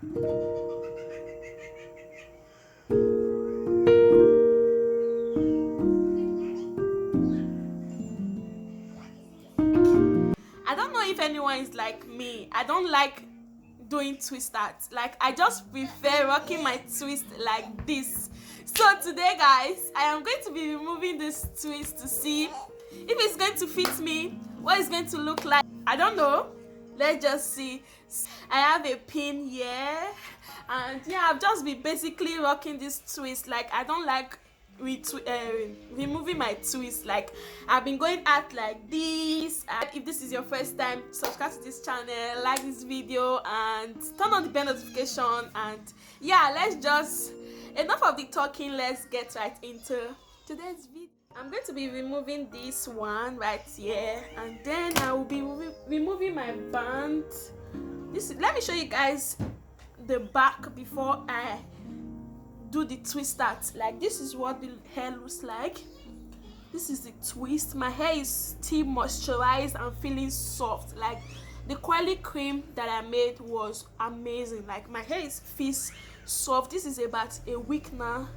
I don't know if anyone is like me. I don't like doing twist art. Like, I just prefer rocking my twist like this. So today, guys, I am going to be removing this twist to see if it's going to fit me, what it's going to look like. I don't know. Let's just see. I have a pin here, and yeah, I've just been basically rocking this twist. Like, I don't like removing my twist. Like, I've been going out like this. If this is your first time, subscribe to this channel, like this video, and turn on the bell notification. And yeah, let's just, enough of the talking, let's get right into today's video. I'm going to be removing this one right here, and then I will be removing my band. Let me show you guys the back before I do the twist art. Like, this is what the hair looks like. This is the twist. My hair is still moisturized and feeling soft. Like, the curly cream that I made was amazing. Like, my hair feels soft. This is about a week now,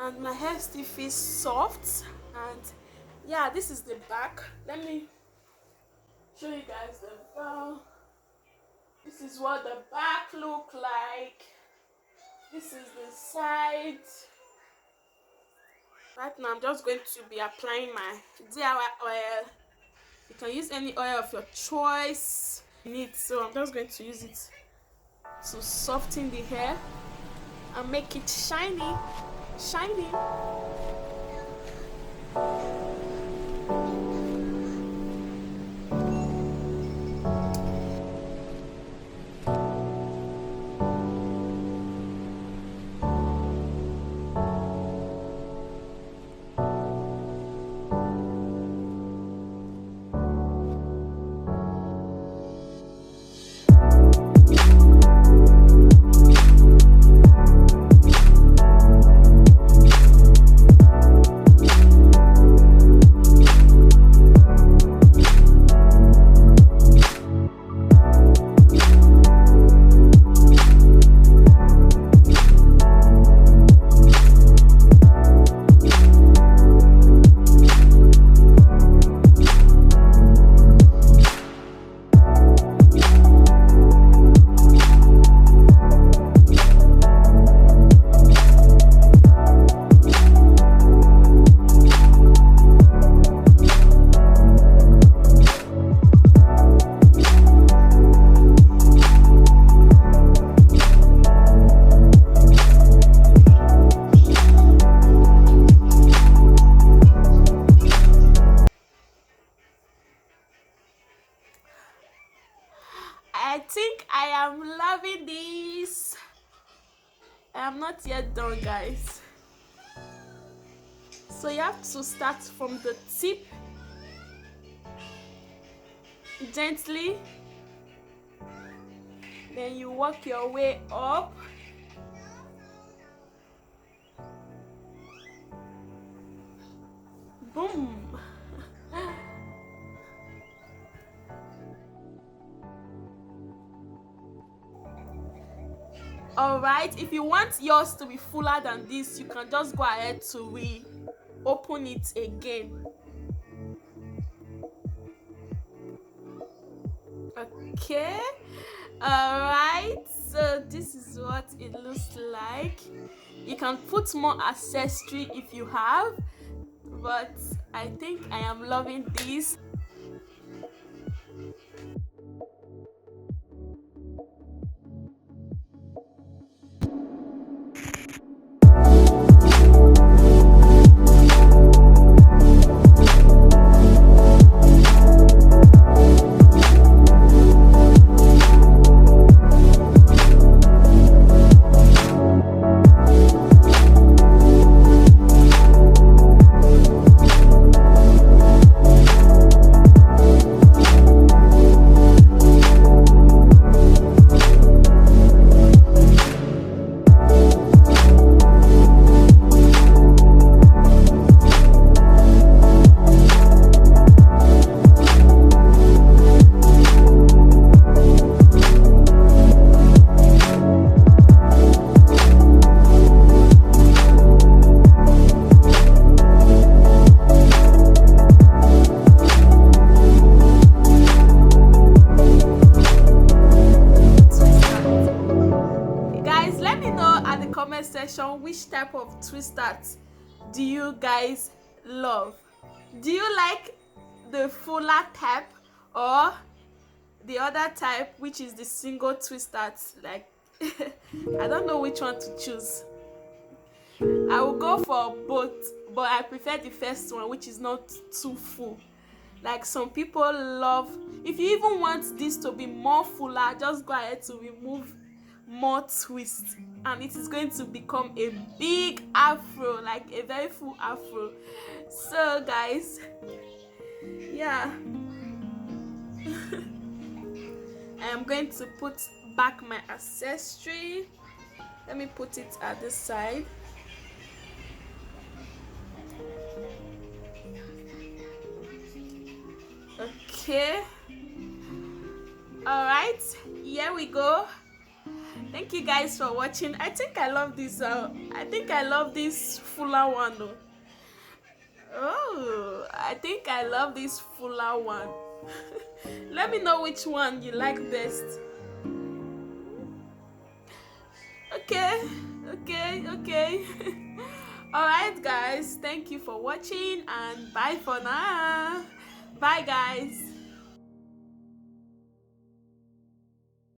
and my hair still feels soft. And yeah, this is the back. Let me show you guys the back. This is what the back look like. This is the side. Right now, I'm just going to be applying my DIY oil. You can use any oil of your choice in it. So I'm just going to use it to soften the hair and make it shiny. I think I am loving this. I am not yet done, guys. So you have to start from the tip, gently, then you work your way up. Boom. Alright, if you want yours to be fuller than this, you can just go ahead to reopen it again. Okay, alright, so this is what it looks like. You can put more accessory if you have, but I think I am loving this. comment section which type of twist that do you guys love. Do you like the fuller type or the other type, which is the single twist that, like, I don't know which one to choose. I will go for both, but I prefer the first one, which is not too full. Like, some people love, if you even want this to be more fuller, just go ahead to remove more twist and it is going to become a big afro, like a very full afro. So guys, yeah, I am going to put back my accessory. Let me put it at this side. Okay, all right, here we go. Thank you guys for watching. I think I love this fuller one though. Oh, I think I love this fuller one. Let me know which one you like best. Okay. Alright guys, thank you for watching and bye for now. Bye guys.